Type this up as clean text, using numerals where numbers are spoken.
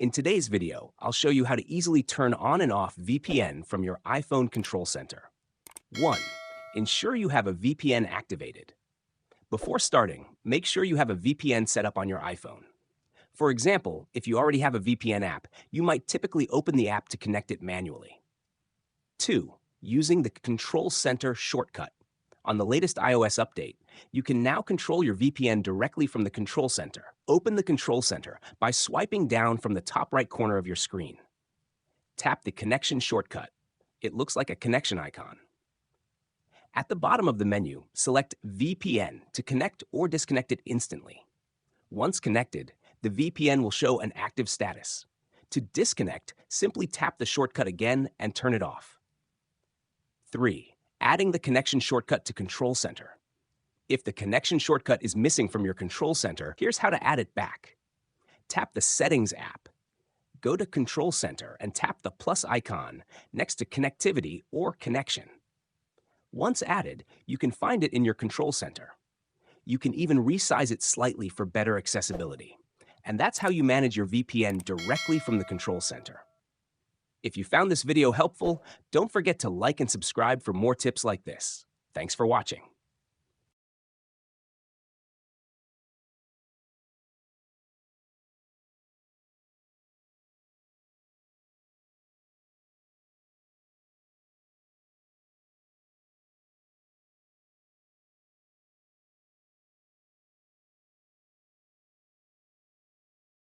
In today's video, I'll show you how to easily turn on and off VPN from your iPhone control center. 1. Ensure you have a VPN activated. Before starting, make sure you have a VPN set up on your iPhone. For example, if you already have a VPN app, you might typically open the app to connect it manually. 2. Using the Control Center shortcut. On the latest iOS update, you can now control your VPN directly from the Control Center. Open the Control Center by swiping down from the top right corner of your screen. Tap the Connection shortcut. It looks like a connection icon. At the bottom of the menu, select VPN to connect or disconnect it instantly. Once connected, the VPN will show an active status. To disconnect, simply tap the shortcut again and turn it off. 3. Adding the connection shortcut to Control Center. If the connection shortcut is missing from your Control Center, here's how to add it back. Tap the Settings app. Go to Control Center and tap the plus icon next to Connectivity or Connection. Once added, you can find it in your Control Center. You can even resize it slightly for better accessibility. And that's how you manage your VPN directly from the Control Center. If you found this video helpful, don't forget to like and subscribe for more tips like this. Thanks for watching.